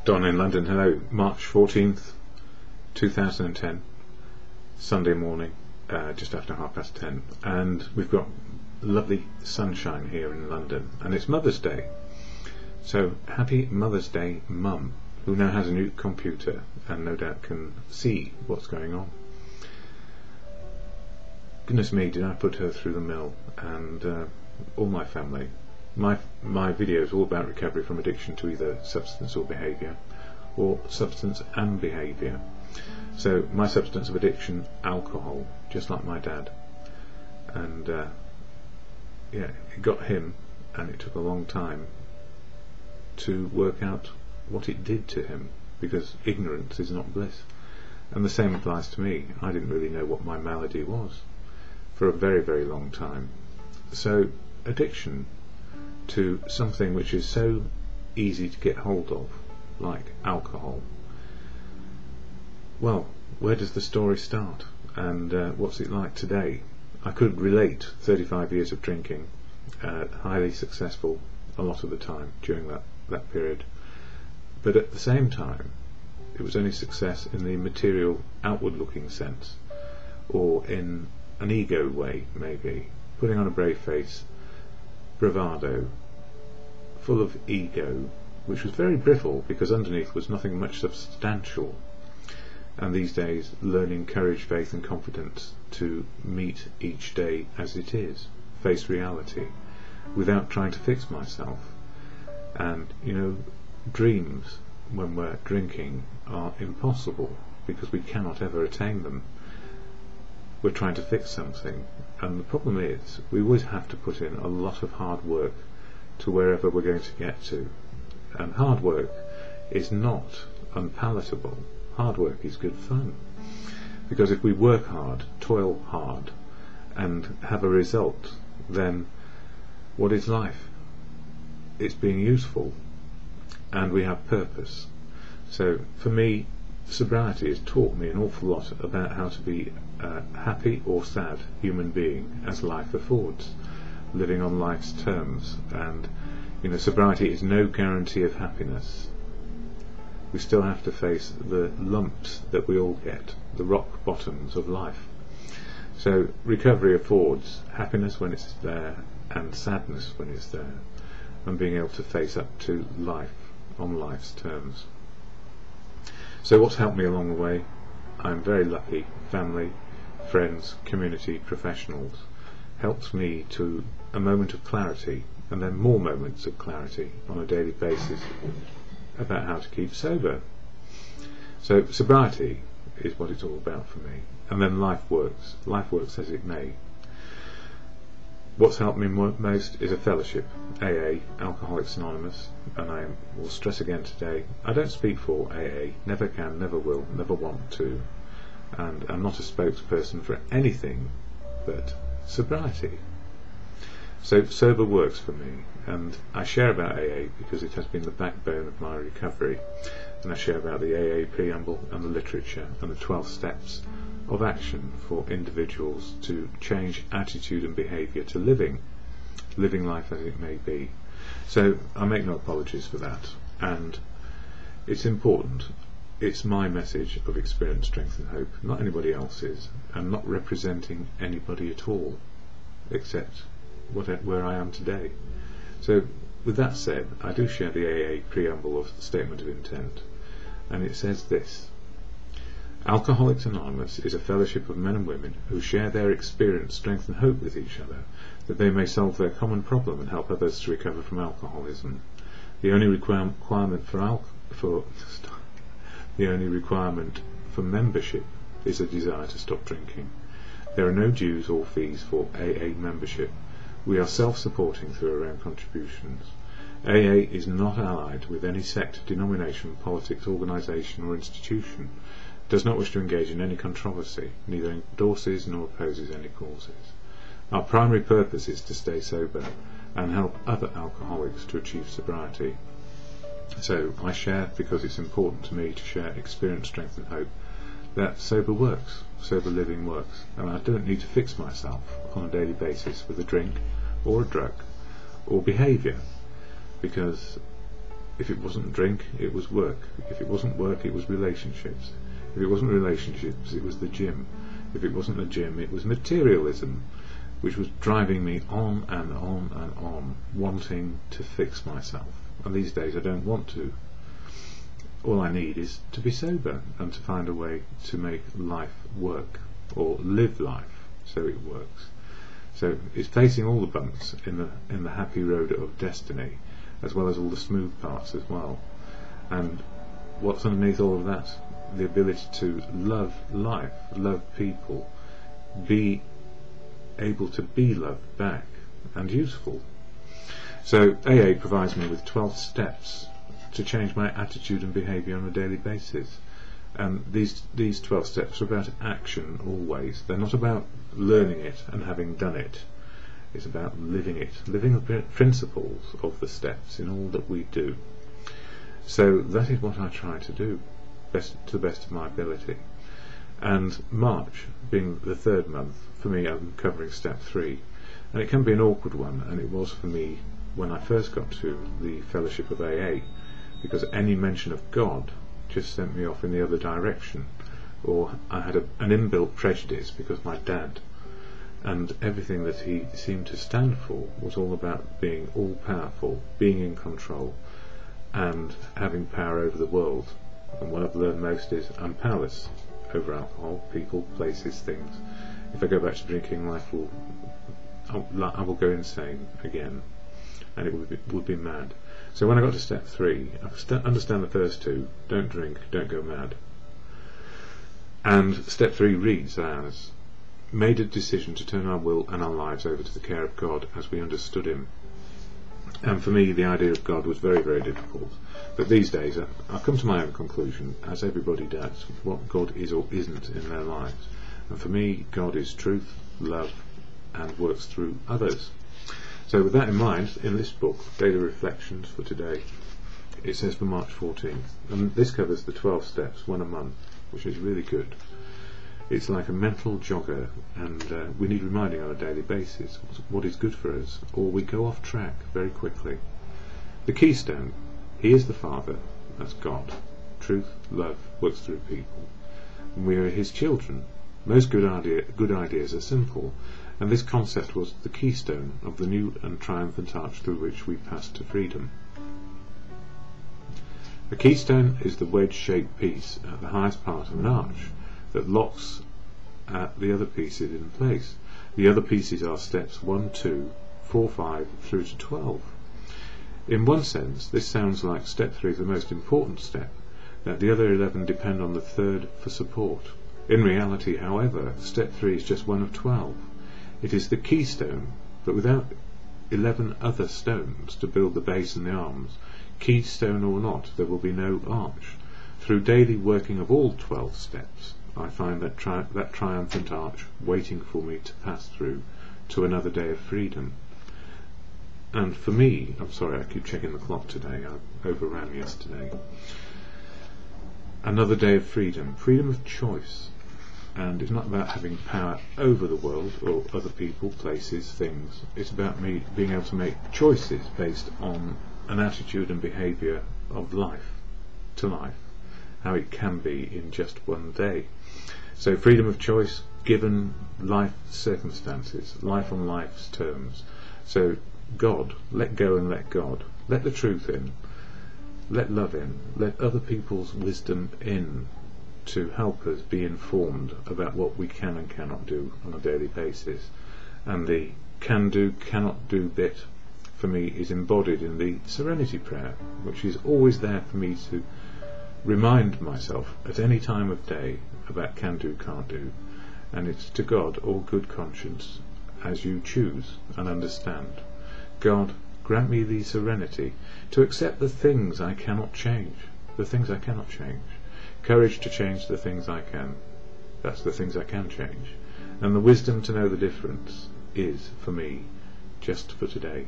Don in London. Hello, March 14th, 2010, Sunday morning, just after 10:30, and we've got lovely sunshine here in London, and it's Mother's Day. So happy Mother's Day, Mum, who now has a new computer and no doubt can see what's going on. Goodness me, did I put her through the mill, and all my family. My videos are all about recovery from addiction to either substance or behaviour, or substance and behaviour. So my substance of addiction, alcohol, just like my dad. And yeah, it got him, and it took a long time to work out what it did to him, because ignorance is not bliss. And the same applies to me. I didn't really know what my malady was for a very, very long time. So addiction to something which is so easy to get hold of, like alcohol. Well, where does the story start, and what's it like today? I could relate 35 years of drinking, highly successful a lot of the time during that period, but at the same time it was only success in the material, outward looking sense, or in an ego way, maybe, putting on a brave face, bravado, full of ego, which was very brittle because underneath was nothing much substantial. And these days, learning courage, faith and confidence to meet each day as it is, face reality, without trying to fix myself. And, you know, dreams when we're drinking are impossible because we cannot ever attain them. We're trying to fix something, and the problem is we always have to put in a lot of hard work to wherever we're going to get to. And hard work is not unpalatable. Hard work is good fun, because if we work hard, toil hard, and have a result, then what is life? It's being useful, and we have purpose. So for me, sobriety has taught me an awful lot about how to be a happy or sad human being as life affords, living on life's terms. And you know, sobriety is no guarantee of happiness. We still have to face the lumps that we all get, the rock bottoms of life. So recovery affords happiness when it's there, and sadness when it's there, and being able to face up to life on life's terms. So what's helped me along the way? I'm very lucky. Family, friends, community, professionals helps me to a moment of clarity, and then more moments of clarity on a daily basis about how to keep sober. So sobriety is what it's all about for me, and then life works as it may. What's helped me most is a fellowship, AA, Alcoholics Anonymous, and I will stress again today, I don't speak for AA, never can, never will, never want to, and I'm not a spokesperson for anything but sobriety. So sober works for me, and I share about AA because it has been the backbone of my recovery, and I share about the AA preamble and the literature and the 12 steps of action for individuals to change attitude and behaviour to living life as it may be. So I make no apologies for that, and it's important. It's my message of experience, strength and hope, not anybody else's, and not representing anybody at all except where I am today. So with that said, I do share the AA preamble of Statement of Intent, and it says this: Alcoholics Anonymous is a fellowship of men and women who share their experience, strength and hope with each other, that they may solve their common problem and help others to recover from alcoholism. The only requirement for membership is a desire to stop drinking. There are no dues or fees for AA membership. We are self-supporting through our own contributions. AA is not allied with any sect, denomination, politics, organisation or institution, does not wish to engage in any controversy, neither endorses nor opposes any causes. Our primary purpose is to stay sober and help other alcoholics to achieve sobriety. So I share because it's important to me to share experience, strength and hope that sober works, sober living works, and I don't need to fix myself on a daily basis with a drink or a drug or behaviour, because if it wasn't drink, it was work. If it wasn't work, it was relationships. If it wasn't relationships, it was the gym. If it wasn't the gym, it was materialism, which was driving me on and on and on, wanting to fix myself. And these days I don't want to. All I need is to be sober and to find a way to make life work, or live life so it works. So it's facing all the bumps in the happy road of destiny, as well as all the smooth parts as well. And what's underneath all of that? The ability to love life, love people, be able to be loved back and useful. So AA provides me with 12 steps to change my attitude and behaviour on a daily basis. And these 12 steps are about action always. They're not about learning it and having done it. It's about living it, living the principles of the steps in all that we do. So that is what I try to do, to the best of my ability. And March, being the third month, for me I'm covering step 3. And it can be an awkward one, and it was for me when I first got to the fellowship of AA, because any mention of God just sent me off in the other direction, or I had an inbuilt prejudice because my dad and everything that he seemed to stand for was all about being all-powerful, being in control and having power over the world. And what I've learned most is I'm powerless over alcohol, people, places, things. If I go back to drinking, I will go insane again, and it would be mad. So when I got to step 3, I understand the first 2, don't drink, don't go mad. And step 3 reads as, made a decision to turn our will and our lives over to the care of God as we understood him. And for me the idea of God was very, very difficult. But these days I've come to my own conclusion, as everybody does, what God is or isn't in their lives. And for me, God is truth, love, and works through others. So with that in mind, in this book, Daily Reflections for today, it says for March 14th, and this covers the 12 steps, 1 a month, which is really good. It's like a mental jogger, and we need reminding on a daily basis what is good for us, or we go off track very quickly. The keystone, he is the Father, that's God. Truth, love, works through people. And we are his children. Most good ideas are simple, and this concept was the keystone of the new and triumphant arch through which we pass to freedom. A keystone is the wedge-shaped piece at the highest part of an arch that locks the other pieces in place. The other pieces are steps 1, 2, 4, 5 through to 12. In one sense, this sounds like step 3 is the most important step, that the other 11 depend on the third for support. In reality, however, step 3 is just one of 12. It is the keystone, but without 11 other stones to build the base and the arms, keystone or not, there will be no arch. Through daily working of all 12 steps, I find that triumphant arch waiting for me to pass through to another day of freedom. And for me, I'm sorry I keep checking the clock today, I overran yesterday. Another day of freedom, freedom of choice. And it's not about having power over the world or other people, places, things. It's about me being able to make choices based on an attitude and behaviour of life to life, how it can be in just one day. So freedom of choice given life circumstances, life on life's terms. So God, let go and let God, let the truth in, let love in, let other people's wisdom in, to help us be informed about what we can and cannot do on a daily basis. And the can do, cannot do bit for me is embodied in the serenity prayer, which is always there for me to remind myself at any time of day about can do, can't do. And it's to God, all good conscience, as you choose and understand. God, grant me the serenity to accept the things I cannot change, the things I cannot change. Courage to change the things I can. That's the things I can change. And the wisdom to know the difference is, for me, just for today.